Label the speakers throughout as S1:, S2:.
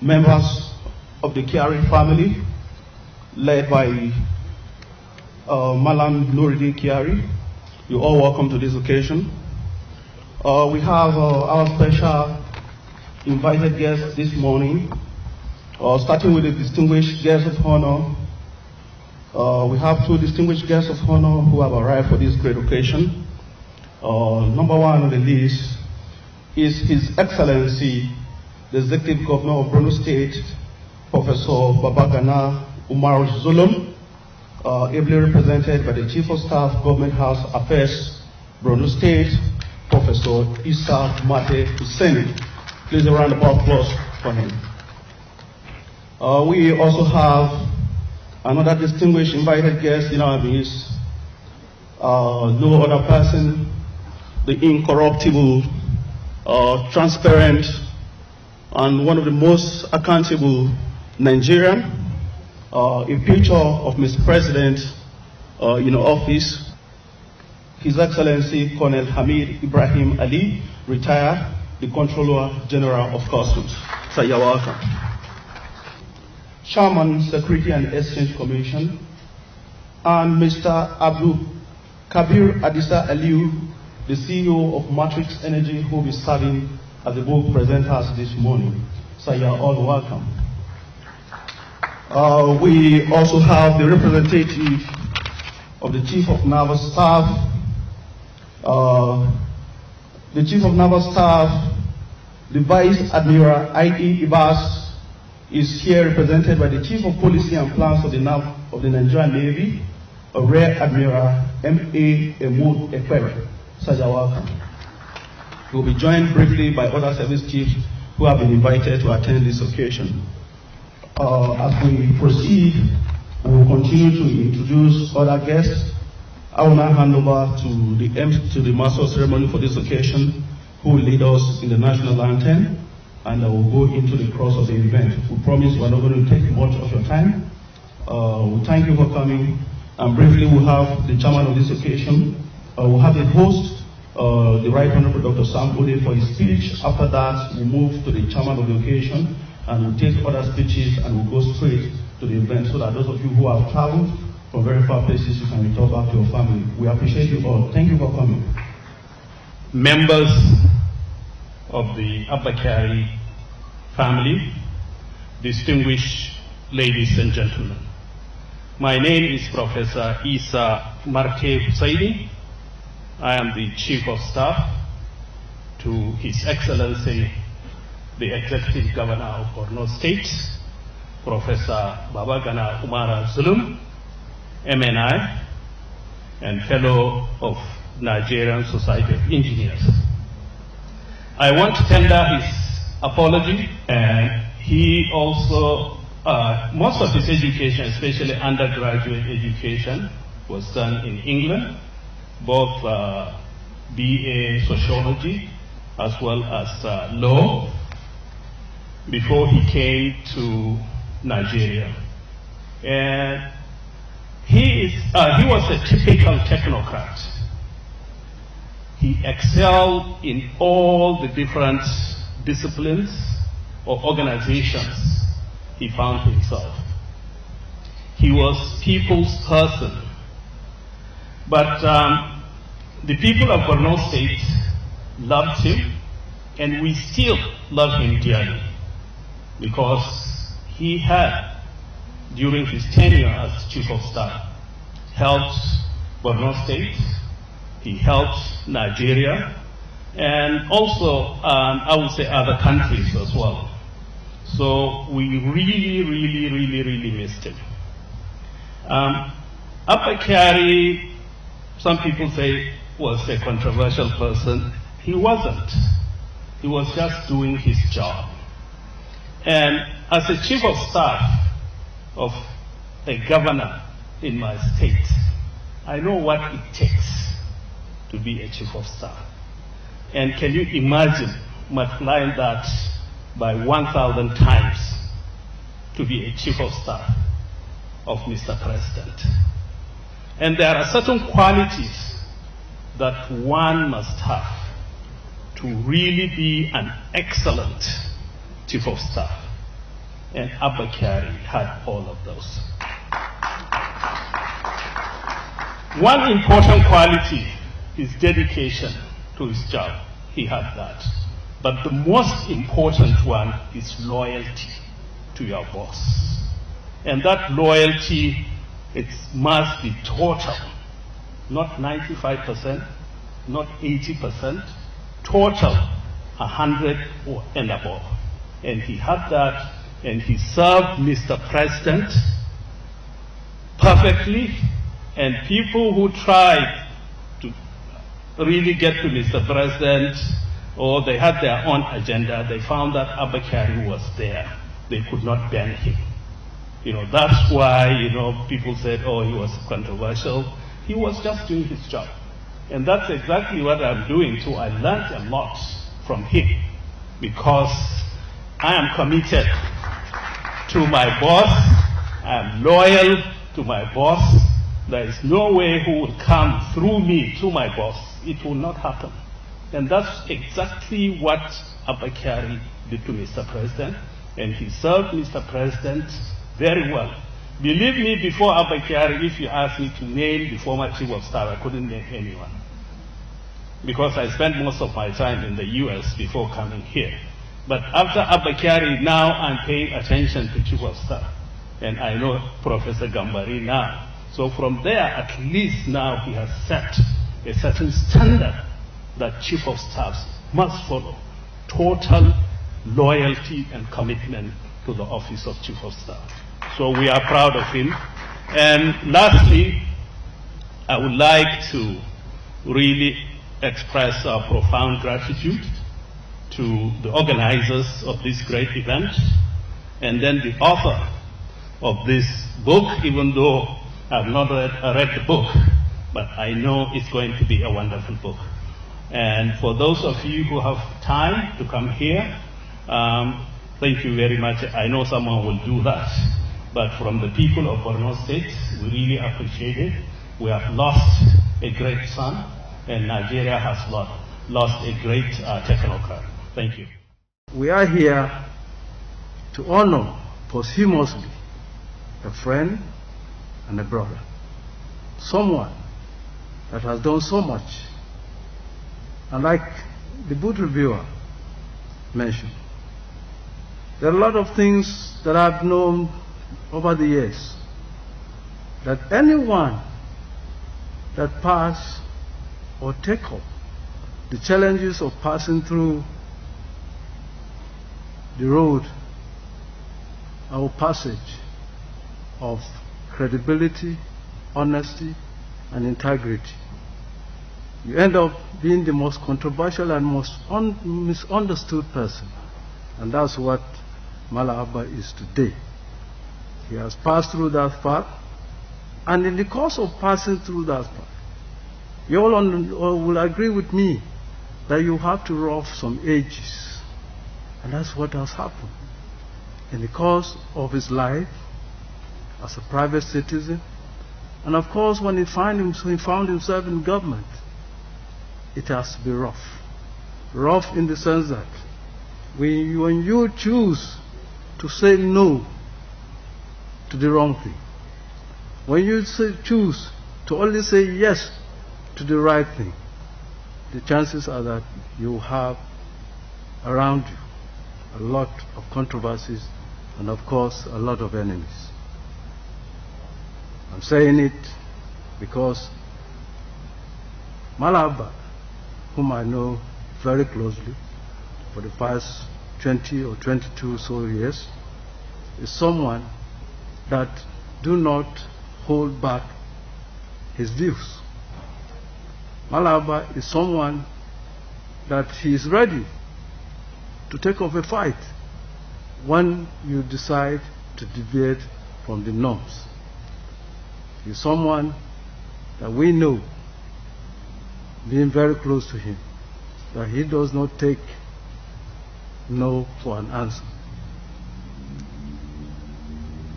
S1: members of the Kyari family, led by Malam Nuruddin Kyari. You're all welcome to this occasion. We have our special invited guests this morning, starting with the distinguished guests of honor. We have two distinguished guests of honor who have arrived for this great occasion. Number one on the list is His Excellency, the Executive Governor of Borno State, Professor Babagana Umar Zulum, ably represented by the Chief of Staff, Government House Affairs, Borno State, Professor Issa Mate Hussein. Please a round of applause for him. We also have another distinguished invited guest in our midst, no other person, the incorruptible, transparent, and one of the most accountable Nigerian, a picture of Mr. President in office, His Excellency Colonel Hamid Ibrahim Ali, retired, the Controller General of Customs. So you're welcome. Chairman, Security and Exchange Commission, and Mr. Abdul Kabir Adisa Aliu, the CEO of Matrix Energy, who will be serving as the board presenters this morning. So you are all welcome. We also have the representative of the Chief of Naval Staff. The Chief of Naval Staff, the Vice Admiral I.E. Ibas, is here represented by the Chief of Policy and Plans of the Nigerian Navy, Rear Admiral M.A. Emud Ekwere. So you're welcome. We'll be joined briefly by other service chiefs who have been invited to attend this occasion. As we proceed, we will continue to introduce other guests. I will now hand over to the master of ceremony for this occasion, who will lead us in the national anthem, and I will go into the cross of the event. We promise we're not going to take much of your time. We thank you for coming, and briefly we'll have the chairman of this occasion. We'll have the host, the Right Honorable Dr. Sam Ode, for his speech. After that, we'll move to the chairman of the occasion, and we'll take other speeches, and we'll go straight to the event, so that those of you who have traveled from very far places, you can return back to your family. We appreciate you all. Thank you for coming.
S2: Members of the Abba Kyari family, distinguished ladies and gentlemen. My name is Professor Issa Mate Hussein. I am the Chief of Staff to His Excellency, the Executive Governor of Borno State, Professor Babagana Umar Zulum, MNI, and Fellow of Nigerian Society of Engineers. I want to tender his apology, and he also, most of his education, especially undergraduate education, was done in England, both BA Sociology as well as law, before he came to Nigeria. And he was a typical technocrat. He excelled in all the different disciplines or organizations he found himself. He was people's person. But the people of Borno State loved him, and we still love him dearly, because he had, during his tenure as Chief of Staff, helped Borno State, he helped Nigeria, and also, I would say, other countries as well. So we really missed him. Abba Kyari, some people say, was a controversial person. He wasn't. He was just doing his job. And as a Chief of Staff of a governor in my state, I know what it takes to be a Chief of Staff. And can you imagine multiplying that by 1,000 times to be a Chief of Staff of Mr. President? And there are certain qualities that one must have to really be an excellent Chief of Staff. and Abba Kyari had all of those. One important quality is dedication to his job. He had that. But the most important one is loyalty to your boss. And that loyalty, it must be total, not 95%, not 80%, total, 100 and above. And he had that, and he served Mr. President perfectly, and people who tried to really get to Mr. President, or they had their own agenda, they found that Abba Kyari was there. They could not ban him. That's why, people said, oh, he was controversial. He was just doing his job. And that's exactly what I'm doing too. I learned a lot from him because I am committed to my boss. I am loyal to my boss. There is no way who will come through me to my boss. It will not happen. And that's exactly what Abba Kyari did to Mr. President. And he served Mr. President very well. Believe me, before Abba Kyari, if you asked me to name the former chief of staff, I couldn't name anyone. Because I spent most of my time in the US before coming here. But after Abba Kyari, now I'm paying attention to chief of staff. And I know Professor Gambari now. So from there, at least now he has set a certain standard that chief of staffs must follow. Total loyalty and commitment to the office of chief of staff. So we are proud of him. And lastly, I would like to really express our profound gratitude to the organizers of this great event, and then the author of this book, even though I've not read the book, but I know it's going to be a wonderful book. And for those of you who have time to come here, thank you very much. I know someone will do that. But from the people of Borno State, we really appreciate it. We have lost a great son, and Nigeria has lost a great technocrat. Thank you.
S3: We are here to honor posthumously a friend and a brother, someone that has done so much. And like the book reviewer mentioned, there are a lot of things that I've known over the years, that anyone that pass or take up the challenges of passing through the road or passage of credibility, honesty, and integrity, you end up being the most controversial and most misunderstood person. And that's what Mala Abba is today. He has passed through that path, and in the course of passing through that path, you all will agree with me that you have to rough some edges. And that's what has happened. In the course of his life, as a private citizen, and of course when he found himself in government, it has to be rough. Rough in the sense that when you choose to say no to the wrong thing, when you choose to only say yes to the right thing, the chances are that you have around you a lot of controversies and of course a lot of enemies. I'm saying it because Mala Abba, whom I know very closely for the past 20 or 22 so years, is someone that do not hold back his views. Mala Abba is someone that he is ready to take up a fight when you decide to deviate from the norms. He is someone that we know, being very close to him, that he does not take no for an answer.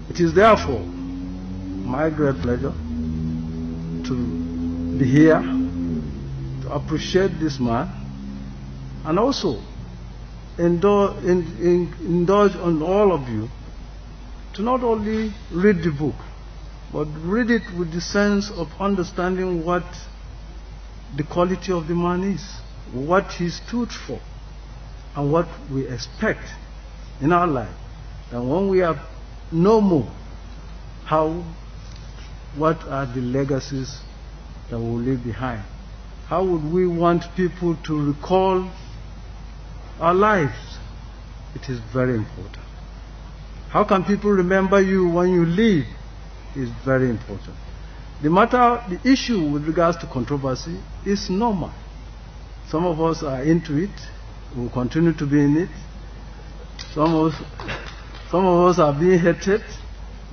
S3: It is therefore my great pleasure to be here, to appreciate this man, and also indulge on all of you to not only read the book, but read it with the sense of understanding what the quality of the man is, what he stood for, and what we expect in our life. And when we have no more, what are the legacies that we will leave behind? How would we want people to recall our lives? It is very important. How can people remember you when you leave? Is very important. The issue with regards to controversy is normal. Some of us are into it. We will continue to be in it. Some of us are being hated.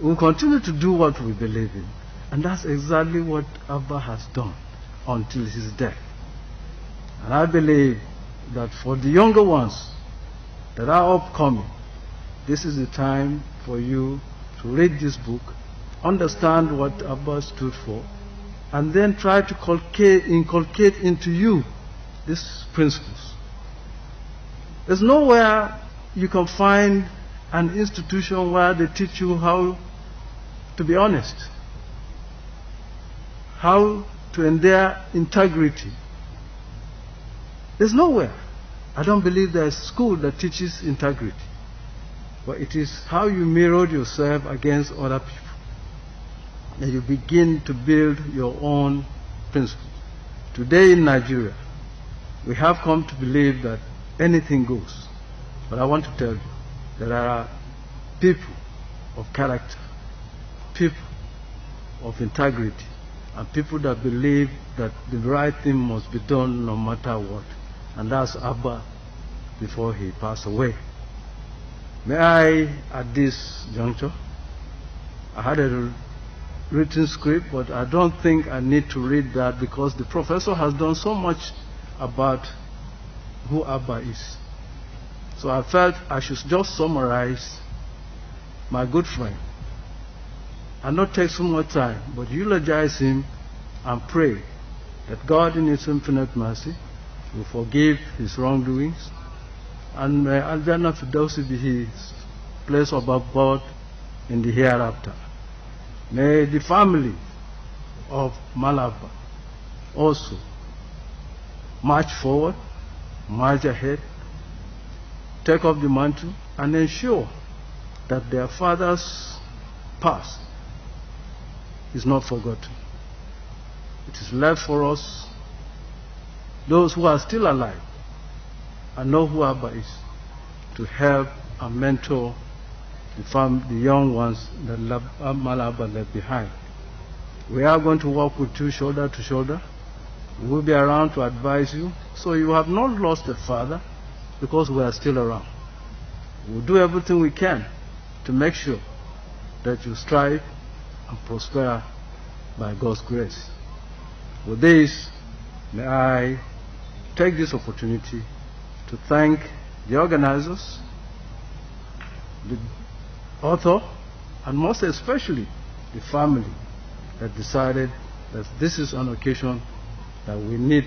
S3: We will continue to do what we believe in. And that's exactly what Abba has done until his death. And I believe that for the younger ones that are upcoming, this is the time for you to read this book, understand what Abba stood for, and then try to inculcate into you these principles. There's nowhere you can find an institution where they teach you how to be honest, how to endure integrity. There's nowhere. I don't believe there's a school that teaches integrity. But it is how you mirror yourself against other people that you begin to build your own principles. Today in Nigeria, we have come to believe that anything goes. But I want to tell you that there are people of character, people of integrity, and people that believe that the right thing must be done no matter what. And that's Abba before he passed away. May I, at this juncture, I had a written script, but I don't think I need to read that because the professor has done so much about who Abba is. So I felt I should just summarize my good friend and not take so much time, but eulogize him and pray that God in his infinite mercy will forgive his wrongdoings, and may Al-Jannah Firdausi be his place of abode in the hereafter. May the family of Malaba also march forward, march ahead, take up the mantle, and ensure that their father's past is not forgotten. It is left for us, those who are still alive and know who Abba is, to help and mentor the young ones that Malaba left behind. We are going to work with you shoulder to shoulder. We will be around to advise you, so you have not lost a father because we are still around. We will do everything we can to make sure that you strive and prosper by God's grace. With this, may I take this opportunity to thank the organizers, the author, and most especially the family that decided that this is an occasion that we need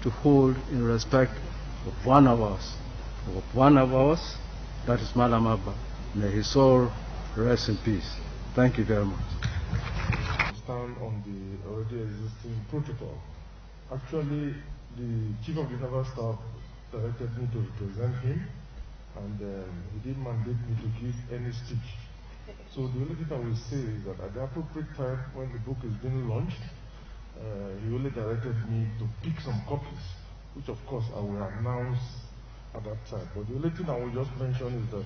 S3: to hold in respect of one of us. That is Malam Abba. May his soul rest in peace. Thank you very much.
S4: Stand on the already existing protocol. Actually, the Chief of the Naval Staff directed me to represent him, and he didn't mandate me to give any speech. So the only thing I will say is that at the appropriate time when the book is being launched, he only directed me to pick some copies, which of course I will announce at that time. But the only thing I will just mention is that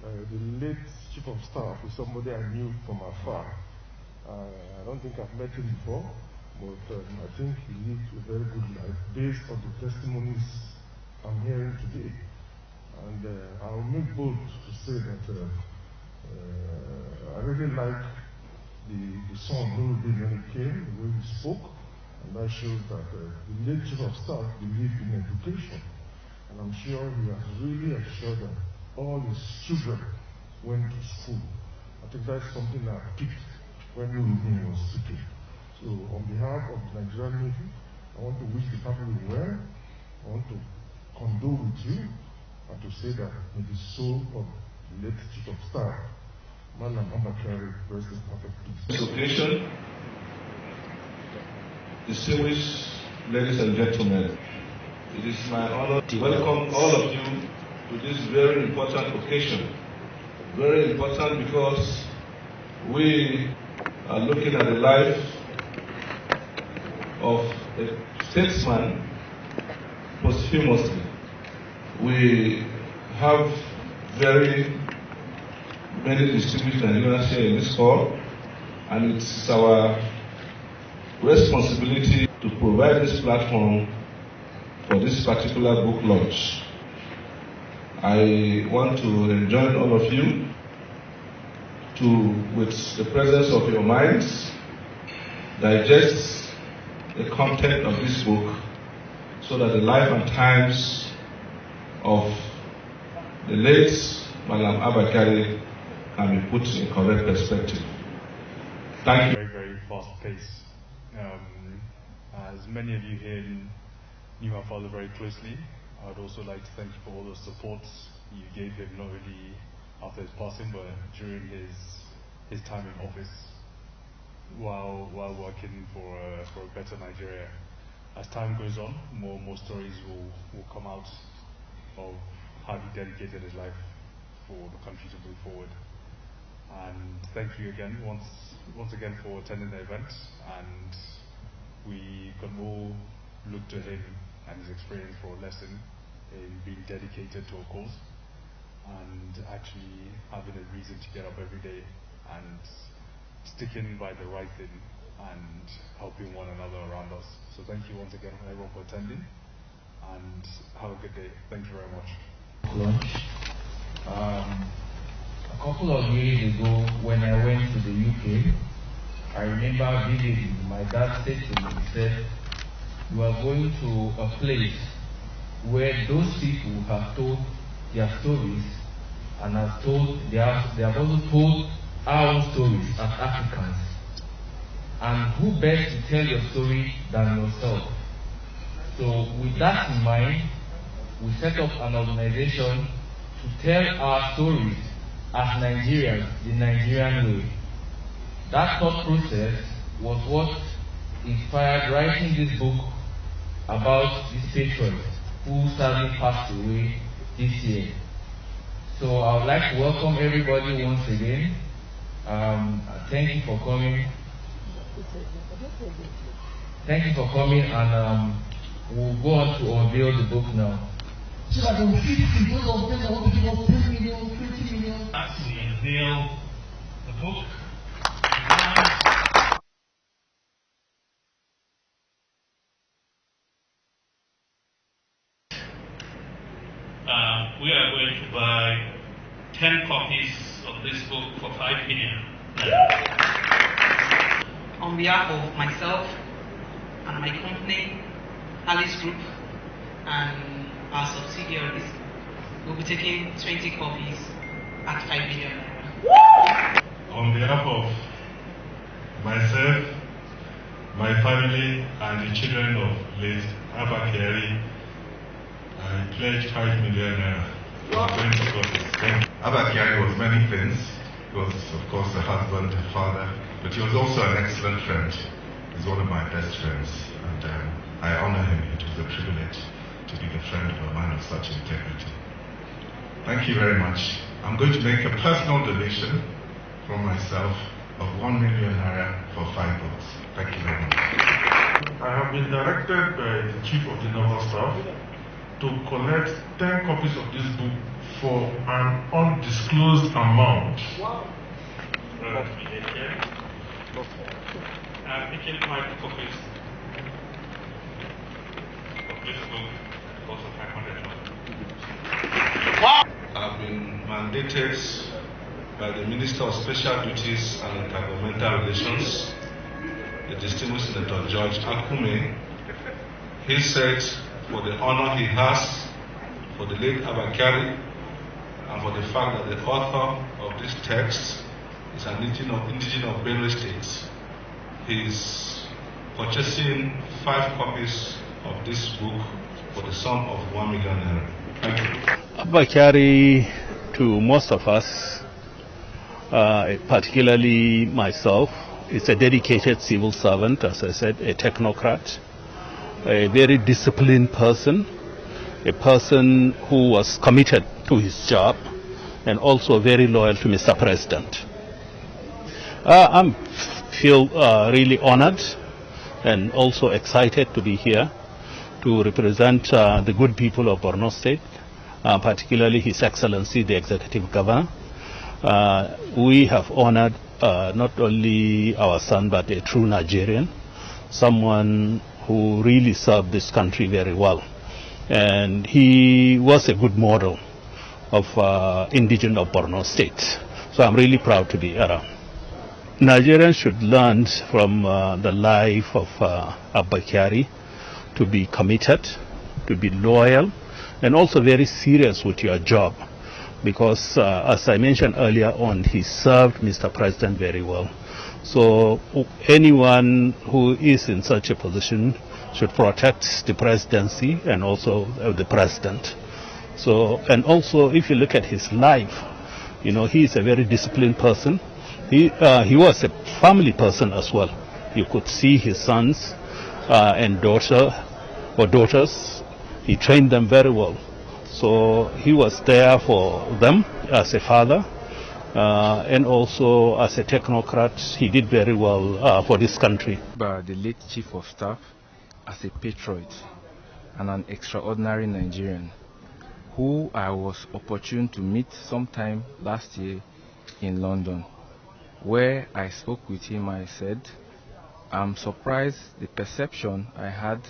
S4: the late Chief of Staff is somebody I knew from afar. I don't think I've met him before, but I think he lived a very good life based on the testimonies I'm hearing today. And I'll make bold to say that I really like the song Nuruddin when it came, the way he spoke, and that shows that the late Chief of Staff believed in education. And I'm sure he has really assured that all his children went to school. I think that's something that picked when Nuruddin was speaking. So on behalf of the Nigerian Navy, I want to wish the family well. I want to condole with you and to say that may the soul of the late Chief of Staff Malam Abba Kyari, rest his perfect peace.
S5: This occasion, distinguished ladies and gentlemen, it is my honor to welcome all of you to this very important occasion. Very important because we are looking at the life of a statesman posthumously. We have very many distinguished Nigerians here in this hall, and it's our responsibility to provide this platform for this particular book launch. I want to enjoin all of you to, with the presence of your minds, digest the content of this book so that the life and times of the late Malam Abba Kyari can be put in correct perspective. Thank you.
S6: Very, very fast pace. As many of you here knew my father very closely, I would also like to thank you for all the support you gave him, not only after his passing, but during his time in office, while working for a better Nigeria. As time goes on, more and more stories will come out of how he dedicated his life for the country to move forward. And thank you again, once again, for attending the event. And we can all look to him and his experience for a lesson in being dedicated to a cause and actually having a reason to get up every day and sticking by the right thing and helping one another around us. So thank you once again everyone for attending, and have a good day. Thank you very much.
S7: A couple of years ago, when I went to the UK, I remember vividly my dad said to me, he said, "You are going to a place where those people have told their stories and they have also told our own stories as Africans. And who best to tell your story than yourself?" So with that in mind, we set up an organization to tell our stories as Nigerians, the Nigerian way. That thought process was what inspired writing this book about these patriots who sadly passed away this year. So I would like to welcome everybody once again. Thank you for coming. Thank you for coming, and we'll go on to unveil the book now.
S8: So that they will feed those of them that want to give us 10 million, 20 million.
S2: Actually unveil the book. We are going to buy 10 copies of this book for 5 million.
S9: On behalf of myself and my company, Alice Group, and our subsidiaries, we'll be taking 20 copies at 5 million naira.
S10: On behalf of myself, my family, and the children of late Abba Kyari, I pledge 5 million naira for 20 copies.
S11: Abba Kyari was many things. He was, of course, a husband, a father, but he was also an excellent friend. He's one of my best friends, and I honor him. It was a privilege to be the friend of a man of such integrity. Thank you very much. I'm going to make a personal donation from myself of 1 million naira for 5 books. Thank you very much.
S4: I have been directed by the Chief of the Naval Staff to collect 10 copies of this book for an undisclosed amount.
S2: Wow. I'm picking 5 copies of this book for 500.
S5: Wow. I've been mandated by the Minister of Special Duties and Intergovernmental Relations, the distinguished Senator George Akume. He said, for the honor he has for the late Abba Kyari, and for the fact that the author of this text is an indigenous of Benue State, he is purchasing 5 copies of this book for the sum of 1 million naira. Thank you.
S12: Abba Kyari, to most of us,
S2: particularly myself. It's a dedicated civil servant, as I said, a technocrat, a very disciplined person, a person who was committed to his job, and also very loyal to Mr. President. I feel really honored and also excited to be here to represent the good people of Borno State, particularly His Excellency, the Executive Governor. We have honored not only our son, but a true Nigerian, someone who really served this country very well. And he was a good model of indigenous of Borno State. So I'm really proud to be around. Nigerians should learn from the life of Abba Kyari to be committed, to be loyal, and also very serious with your job. Because as I mentioned earlier on, he served Mr. President very well. So anyone who is in such a position should protect the presidency and also the president. So, and also if you look at his life, you know, he is a very disciplined person. He was a family person as well. You could see his sons and daughters. He trained them very well. So he was there for them as a father and also as a technocrat. He did very well for this country.
S12: By the late Chief of Staff as a patriot and an extraordinary Nigerian who I was opportune to meet sometime last year in London, where I spoke with him. I said, I'm surprised the perception I had,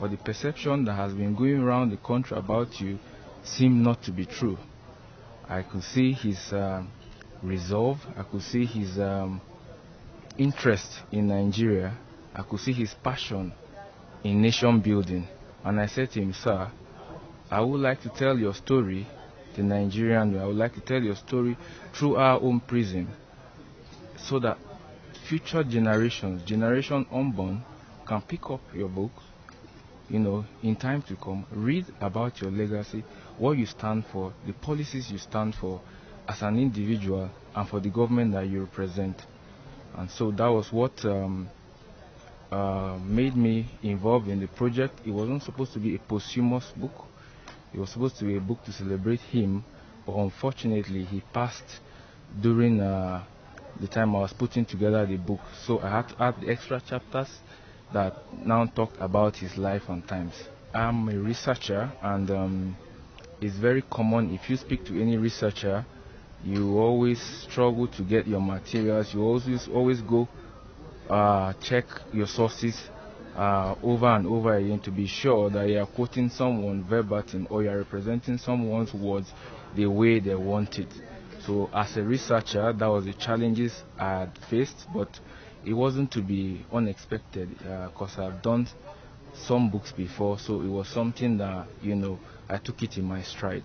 S12: or the perception that has been going around the country about you, seemed not to be true. I could see his resolve, I could see his interest in Nigeria, I could see his passion in nation building. And I said to him, sir, I would like to tell your story the Nigerian way. I would like to tell your story through our own prism, so that future generations, generation unborn, can pick up your books, you know, in time to come, read about your legacy, what you stand for, the policies you stand for as an individual and for the government that you represent. And so that was what made me involved in the project. It wasn't supposed to be a posthumous book. It was supposed to be a book to celebrate him, but unfortunately he passed during the time I was putting together the book. So I had to add the extra chapters that now talk about his life and times. I'm a researcher, and it's very common if you speak to any researcher, you always struggle to get your materials. You always go check your sources over and over again to be sure that you are quoting someone verbatim or you are representing someone's words the way they want it. So as a researcher, that was the challenges I had faced, but it wasn't to be unexpected because I've done some books before, so it was something that, you know, I took it in my stride.